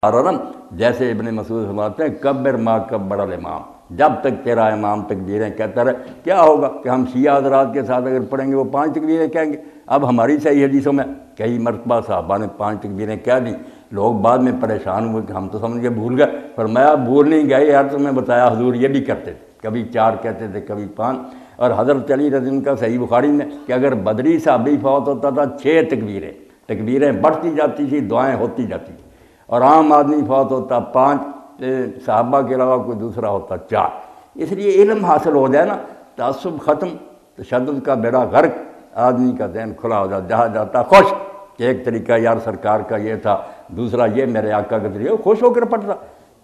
اور جیسے ابن مسعود فرماتے ہیں کبر ما کبر الامام، جب تک تیرا امام تکبیریں کہتا رہے۔ کیا ہوگا کہ ہم شیعہ حضرات کے ساتھ اگر پڑھیں گے وہ 5 تکبیریں کہیں گے۔ اب ہماری صحیح حدیثوں میں کئی مرتبہ صحابہ نے 5 تکبیریں کہہ دیں، لوگ بعد میں پریشان ہوئے کہ ہم تو سمجھ کے بھول گئے۔ فرمایا بھول نہیں گئے یار، تمہیں بتایا حضور یہ بھی کرتے تھے، کبھی 4 کہتے تھے کبھی 5۔ اور حضرت علی رضی اللہ عنہ کا صحیح بخاری میں کہ اگر بدری صحابی فوت ہوتا تھا 6 تکبیریں بڑھتی جاتی تھی، دعائیں ہوتی جاتی تھیں، اور عام آدمی فوت ہوتا 5، صحابہ کے علاوہ کوئی دوسرا ہوتا 4۔ اس لیے علم حاصل ہو جائے نا، تعصب ختم، تشدد کا بیڑا غرق، آدمی کا ذہن کھلا ہو جاتا، جہاں جاتا خوش کہ ایک طریقہ یار سرکار کا یہ تھا، دوسرا یہ میرے آقا کا طریقہ، خوش ہو کر پڑھتا۔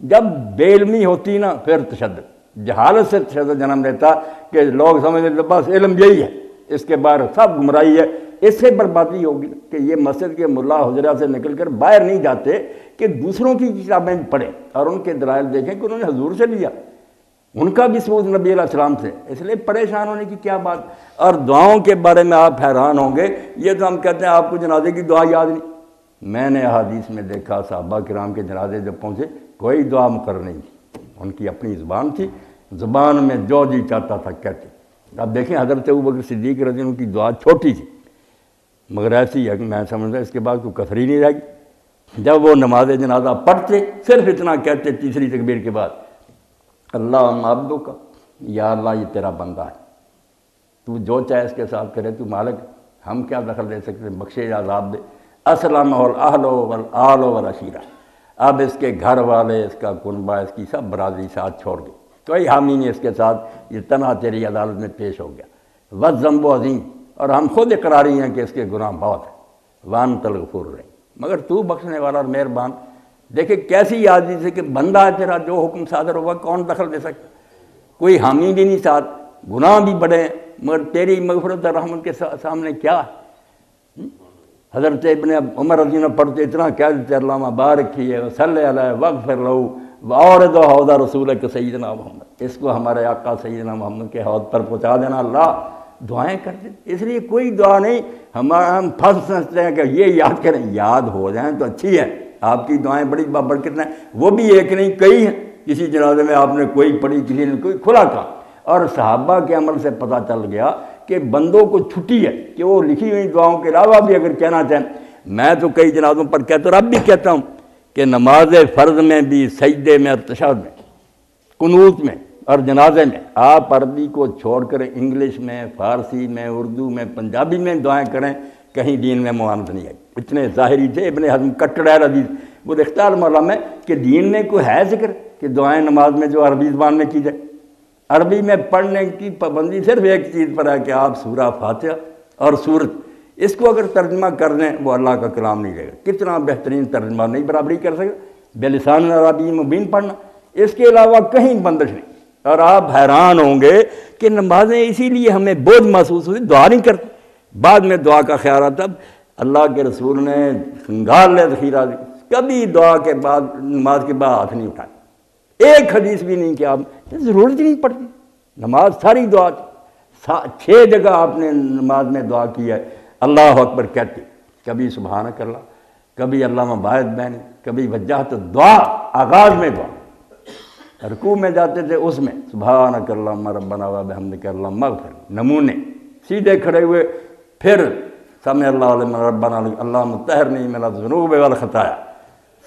جب بے علمی ہوتی نا پھر تشدد، جہالت سے تشدد جنم لیتا کہ لوگ سمجھ لیتے بس علم یہی ہے، اس کے بعد سب گمراہی ہے۔ اس سے بربادی ہوگی کہ یہ مسجد کے ملا حجرہ سے نکل کر باہر نہیں جاتے کہ دوسروں کی کتابیں پڑھیں اور ان کے دلائل دیکھیں کہ انہوں نے حضور سے لیا، ان کا بھی ثبوت نبی علیہ السلام سے۔ اس لیے پریشان ہونے کی کیا بات۔ اور دعاؤں کے بارے میں آپ حیران ہوں گے، یہ تو ہم کہتے ہیں آپ کو جنازے کی دعا یاد نہیں۔ میں نے احادیث میں دیکھا صحابہ کرام کے جنازے جب پہنچے کوئی دعا مقرر نہیں تھی، ان کی اپنی زبان تھی، زبان میں جو جی چاہتا تھا کہتے۔ اب دیکھیں حضرت ابوبکر صدیق رضی اللہ عنہ کی دعا چھوٹی تھی مگر ایسی ہے کہ میں سمجھتا اس کے بعد کوئی کثر ہی نہیں رہ گئی۔ جب وہ نماز جنازہ پڑھتے صرف اتنا کہتے تیسری تکبیر کے بعد، اللہم عبدک، یا اللہ یہ تیرا بندہ ہے، تو جو چاہے اس کے ساتھ کرے، تو مالک، ہم کیا دخل دے سکتے، بخشے یا عذاب دے۔ اسلم الاہل والآل والعشیرہ، اب اس کے گھر والے، اس کا کنبہ، اس کی سب برادری ساتھ چھوڑ گئی، کوئی حامی نہیں اس کے ساتھ، یہ تنہا تیری عدالت میں پیش ہو گیا۔ والذنب عظیم، اور ہم خود اقراری ہیں کہ اس کے گناہ بہت ہیں، وانت الغفور الرحیم، مگر تو بخشنے والا اور مہربان۔ دیکھیں کیسی حدیث ہے کہ بندہ ہے تیرا، جو حکم صادر ہوگا کون دخل دے سکتا، کوئی حامی بھی نہیں ساتھ، گناہ بھی بڑے ہیں، مگر تیری مغفرت اور رحمت کے سامنے کیا ہے۔ حضرت ابن عمر رضی اللہ عنہ پڑھتے اتنا کہہ دیتے اللہم بارک فیہ وصلی علیہ واغفر لہ وآورد حوض رسولک سیدنا محمد، اس کو ہمارے آقا سیدنا محمد کے حوض پر پہنچا دینا۔ اللہ دعائیں کرتے، اس لیے کوئی دعا نہیں ہم پھنس سمجھتے ہیں کہ یہ یاد کریں، یاد ہو جائیں تو اچھی ہے، آپ کی دعائیں بڑی بابرکت ہیں، وہ بھی ایک نہیں کئی ہیں، کسی جنازے میں آپ نے کوئی پڑھی، کسی نے کوئی، کھلا کہا۔ اور صحابہ کے عمل سے پتہ چل گیا کہ بندوں کو چھٹی ہے کہ وہ لکھی ہوئی دعاؤں کے علاوہ بھی اگر کہنا چاہیں۔ میں تو کئی جنازوں پر کہتا ہوں، اب بھی کہتا ہوں کہ نماز فرض میں بھی، سجدے میں اور تشہد میں، قنوت میں اور جنازے میں آپ عربی کو چھوڑ کر انگلش میں، فارسی میں، اردو میں، پنجابی میں دعائیں کریں، کہیں دین میں معاند نہیں ہے۔ اتنے ظاہری تھے ابن حزم کٹڑ حدیث، وہ اختیار مولا میں کہ دین میں کوئی ہے ذکر کہ دعائیں نماز میں جو عربی زبان میں کی جائے۔ عربی میں پڑھنے کی پابندی صرف ایک چیز پر ہے کہ آپ سورہ فاتحہ اور سورت، اس کو اگر ترجمہ کر دیں وہ اللہ کا کلام نہیں رہے گا۔ کتنا بہترین ترجمہ نہیں برابری کر سکتا بلسان عربی مبین پڑھنا، اس کے علاوہ کہیں بندش نہیں۔ اور آپ حیران ہوں گے کہ نمازیں اسی لیے ہمیں بوجھ محسوس ہوتی، دعا نہیں کرتے، بعد میں دعا کا خیال آتا۔ اللہ کے رسول نے سنگھار لے ذخیرہ، کبھی دعا کے بعد، نماز کے بعد ہاتھ نہیں اٹھائے، ایک حدیث بھی نہیں کہ آپ ضرورت ہی نہیں پڑتی، نماز ساری دعا، 6 جگہ آپ نے نماز میں دعا کی ہے، اللہ اکبر کہتے، کبھی سبحانک اللہ، کبھی اللہم باعث بینی، کبھی وجہت دعا، آغاز میں دعا، رکوع میں جاتے تھے اس میں سبحانک اللہم ربنا و بحمدک اللہم اغفر، نمونے سیدھے کھڑے ہوئے، پھر سمع اللہ لمن ربنا اللہم طہرنی من الذنوب والخطایا۔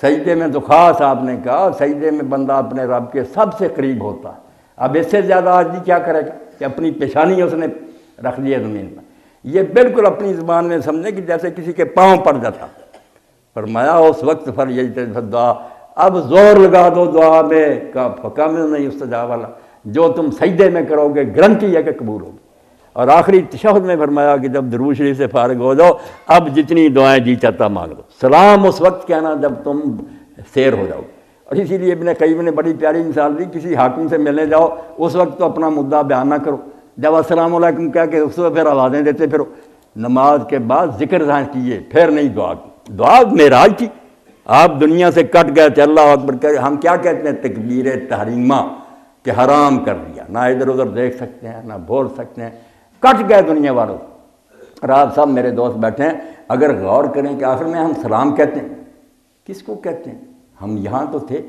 سجدے میں تو خاص آپ نے کہا، سجدے میں بندہ اپنے رب کے سب سے قریب ہوتا ہے۔ اب اس سے زیادہ آدمی کیا کرے گا کہ اپنی پیشانی اس نے رکھ دی ہے زمین پر، یہ بالکل اپنی زبان میں سمجھے کہ جیسے کسی کے پاؤں پڑ جاتا۔ فرمایا اس وقت پر یہ دعا، اب زور لگا دو دعا میں، فکم نہیں استجاب والا، جو تم سجدے میں کرو گے گارنٹی ہے کہ قبول ہوگی۔ اور آخری تشہد میں فرمایا کہ جب درود شریف سے فارغ ہو جاؤ، اب جتنی دعائیں جی چاہتا مانگ لو، سلام اس وقت کہنا جب تم سیر ہو جاؤ۔ اور اسی لیے ابن قیم نے بڑی پیاری مثال دی، کسی حاکم سے ملنے جاؤ اس وقت تو اپنا مدعا بیان نہ کرو، جب السلام علیکم کہہ کے اس وقت پھر آوازیں دیتے پھرو، نماز کے بعد ذکر ذہن کیے، پھر نہیں دعا کی۔ دعا معراج کی، آپ دنیا سے کٹ گئے تھے، اللہ اکبر کہ ہم کیا کہتے ہیں تکبیر تحریمہ کہ حرام کر دیا، نہ ادھر ادھر دیکھ سکتے ہیں نہ بول سکتے ہیں، کٹ گئے دنیا والوں۔ اور آپ سب میرے دوست بیٹھے ہیں، اگر غور کریں کہ آخر میں ہم سلام کہتے ہیں، کس کو کہتے ہیں؟ ہم یہاں تو تھے،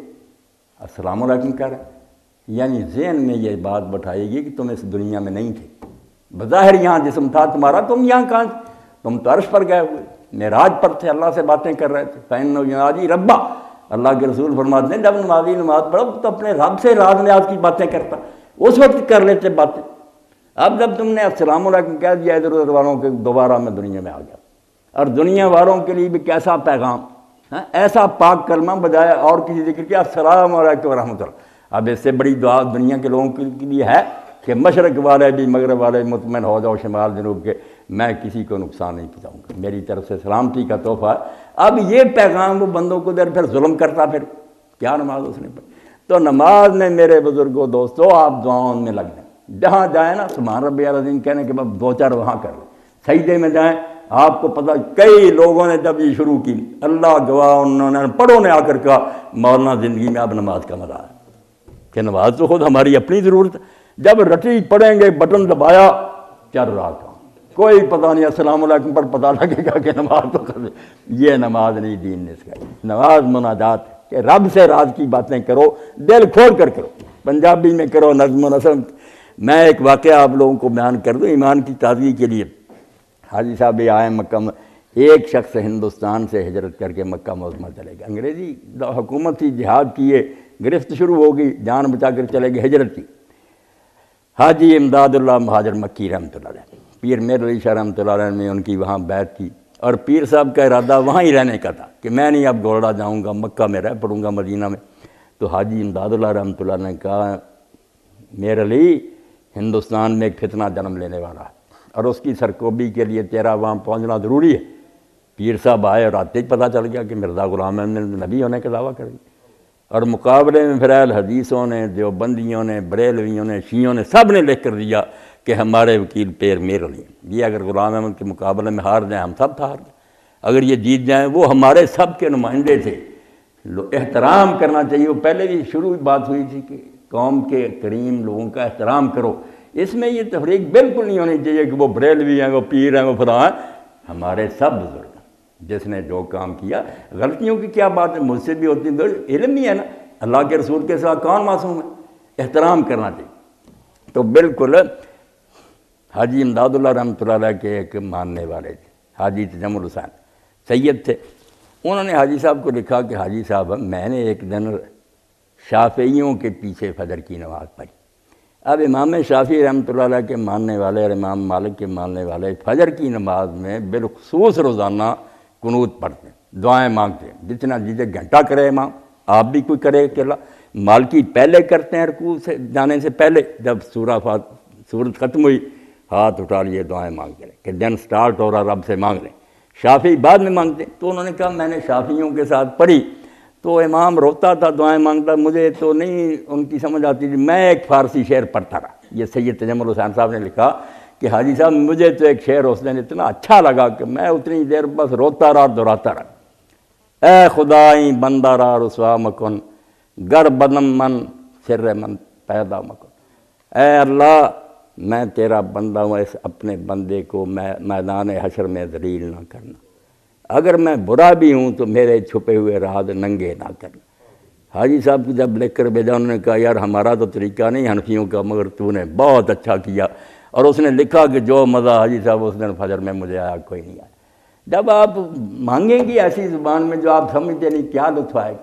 السلام علیکم کہہ رہے ہیں، یعنی ذہن میں یہ بات بٹھائے گی کہ تم اس دنیا میں نہیں تھے، بظاہر یہاں جسم تھا تمہارا، تم یہاں کہاں تھے؟ تم تو عرش پر گئے ہوئے، معراج پر تھے، اللہ سے باتیں کر رہے تھے۔ فَإِنَّهُ يُنَاجِي رَبَّهُ، اللہ کے رسول فرماتے ہیں جب نمازی نماز پڑھو تو اپنے رب سے راز نیاز کی باتیں کرتا، اس وقت کر لیتے باتیں۔ اب جب تم نے السلام علیکم کہہ دیا ادھر ادھر والوں کے، دوبارہ میں دنیا میں آ گیا، اور دنیا والوں کے لیے بھی کیسا پیغام، ایسا پاک کلمہ بجائے اور کسی ذکر کیا، السلام علیکم ورحمۃ اللہ۔ اب اس سے بڑی دعا دنیا کے لوگوں کے لیے ہے کہ مشرق والے بھی مغرب والے مطمئن ہو جاؤ، شمال جنوب کے، میں کسی کو نقصان نہیں پہنچاؤں گا، میری طرف سے سلامتی کا تحفہ ہے۔ اب یہ پیغام وہ بندوں کو در پھر ظلم کرتا، پھر کیا نماز اس نے پڑھی؟ تو نماز میں میرے بزرگوں دوستو آپ دعاؤں میں لگ جائیں، جہاں جائیں نا سبحان ربی العظیم کہنے کے بعد دو چار وہاں کر لیں، سجدے میں جائیں، آپ کو پتہ کئی لوگوں نے جب یہ شروع کی، اللہ گواہ انہوں نے پڑھوں نے آ کر کہا مولانا زندگی میں اب نماز کا مزہ ہے، کہ نماز تو خود ہماری اپنی ضرورت ہے، جب رٹی پڑھیں گے بٹن دبایا چل رہا کام، کوئی پتہ نہیں، السلام علیکم پر پتہ لگے گا کہ نماز تو کر، یہ نماز نہیں دین نے سکھائی۔ نماز مناجات کہ رب سے راز کی باتیں کرو، دل کھول کر کرو، پنجابی میں کرو، نظم و نثر۔ میں ایک واقعہ آپ لوگوں کو بیان کر دوں ایمان کی تازگی کے لیے۔ حاجی صاحب یہ آئے مکہ میں، ایک شخص ہندوستان سے ہجرت کر کے مکہ معظمہ چلے گئے، انگریزی حکومت تھی، جہاد کیے، گرفت شروع ہو گئی، جان بچا کر چلے گئے، ہجرت کی۔ حاجی امداد اللہ مہاجر مکی رحمۃ اللہ علیہ، پیر میر علی شاہ رحمۃ اللہ علیہ نے ان کی وہاں بیعت کی، اور پیر صاحب کا ارادہ وہاں ہی رہنے کا تھا کہ میں نہیں اب گولڑا جاؤں گا، مکہ میں رہ پڑوں گا، مدینہ میں۔ تو حاجی امداد اللہ رحمۃ اللہ نے کہا میر علی ہندوستان میں ایک فتنہ جنم لینے والا ہے، اور اس کی سرکوبی کے لیے تیرا وہاں پہنچنا ضروری ہے۔ پیر صاحب آئے اور آتے ہی پتہ چل گیا کہ مرزا غلام احمد نے نبی ہونے کا دعویٰ کر دیا، اور مقابلے میں پھر اہل حدیثوں نے، دیوبندیوں نے، بریلویوں نے، شیعوں نے، سب نے لکھ کر دیا کہ ہمارے وکیل پیر میر علی ہیں، یہ اگر غلام احمد کے مقابلے میں ہار جائیں ہم سب ہار جائیں، اگر یہ جیت جائیں، وہ ہمارے سب کے نمائندے تھے، احترام کرنا چاہیے۔ وہ پہلے بھی شروع بات ہوئی تھی کہ قوم کے کریم لوگوں کا احترام کرو، اس میں یہ تفریق بالکل نہیں ہونی چاہیے کہ وہ بریلوی ہیں، وہ پیر ہیں، وہ فلاں ہیں، ہمارے سب بزرگ ہیں، جس نے جو کام کیا، غلطیوں کی کیا بات ہے، مجھ سے بھی ہوتی ہے، علم ہی ہے نا، اللہ کے رسول کے ساتھ کون معصوم ہے، احترام کرنا چاہیے۔ تو بالکل حاجی امداد اللہ رحمۃ اللہ علیہ کے ایک ماننے والے تھے، حاجی تجمل حسین سید تھے، انہوں نے حاجی صاحب کو لکھا کہ حاجی صاحب میں نے ایک دن شافعیوں کے پیچھے فجر کی نماز پڑھی۔ اب امام شافعی رحمۃ اللہ علیہ کے ماننے والے اور امام مالک کے ماننے والے فجر کی نماز میں بالخصوص روزانہ قنوت پڑھتے ہیں، دعائیں مانگتے ہیں، جتنا جیسے گھنٹہ کرے امام، آپ بھی کوئی کرے اکیلا۔ مالکی پہلے کرتے ہیں رکوع سے جانے سے پہلے، جب سورت ختم ہوئی ہاتھ اٹھا لیے، دعائیں مانگتے رہے کہ دن سٹارٹ ہو رہا، رب سے مانگ لیں۔ شافعی بعد میں مانگتے ہیں۔ تو انہوں نے کہا میں نے شافعیوں کے ساتھ پڑھی تو امام روتا تھا، دعائیں مانگتا، مجھے تو نہیں ان کی سمجھ آتی تھی، میں ایک فارسی شعر پڑھتا رہا۔ یہ سید تجمل حسین صاحب نے لکھا کہ حاجی صاحب مجھے تو ایک شعر اس دن اتنا اچھا لگا کہ میں اتنی دیر بس روتا رہا، دہراتا رہا، اے خدائی بندہ را رسوا مکن، گر بدم من سر من پیدا مکن، اے اللہ میں تیرا بندہ ہوں، اس اپنے بندے کو میدان حشر میں ذلیل نہ کرنا، اگر میں برا بھی ہوں تو میرے چھپے ہوئے راز ننگے نہ کرنا۔ حاجی صاحب کو جب لکھ کر بھیجا، انہوں نے کہا یار ہمارا تو طریقہ نہیں حنفیوں کا، مگر تو نے بہت اچھا کیا، اور اس نے لکھا کہ جو مزہ حاجی صاحب اس دن فجر میں مجھے آیا کوئی نہیں آیا۔ جب آپ مانگیں گی ایسی زبان میں جو آپ سمجھتے نہیں، کیا لطف آئے گا؟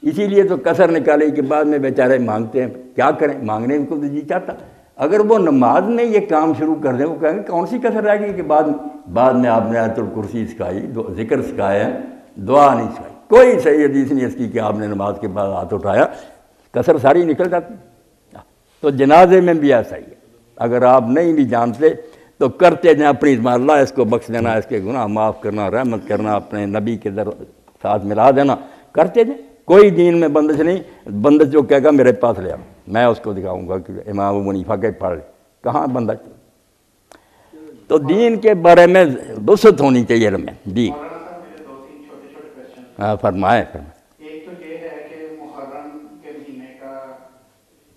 اسی لیے تو کسر نکالی کہ بعد میں بیچارے مانگتے ہیں، کیا کریں، مانگنے کو تو جی چاہتا، اگر وہ نماز میں یہ کام شروع کر دیں، وہ کہیں گے کون سی کسر رہ گئی کہ بعد میں آپ نے آیت الکرسی سکھائی، ذکر سکھایا ہے، دعا نہیں سکھائی، کوئی صحیح حدیث نہیں اس کی کہ آپ نے نماز کے بعد ہاتھ اٹھایا، کسر ساری نکل جاتی۔ تو جنازے میں بھی ایسا ہی ہے، اگر آپ نہیں بھی جانتے تو کرتے جائیں اپنی زبان، اللہ اس کو بخش دینا، اس کے گناہ معاف کرنا، رحمت کرنا، اپنے نبی کے ساتھ ملا دینا، کرتے جائیں، کوئی دین میں بندش نہیں۔ بندش جو کہے گا میرے پاس لے آؤ، میں اس کو دکھاؤں گا کہ امام ابو حنیفہ کے پڑھ لے، کہاں بندش۔ تو دین کے بارے میں وسعت ہونی چاہیے علم میں۔ جی ہاں فرمائیں۔ ایک تو یہ ہے کہ محرم کے مہینے کا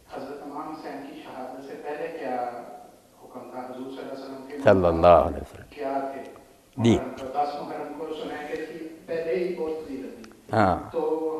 حضرت امام حسین کی شہادت سے پہلے کیا حکم تھا، حضور صلی اللہ علیہ وسلم کیا تھے؟ جی 10 محرم کو سنا ہے کہ پہلے ہی بہت فضیلت تھی، ہاں تو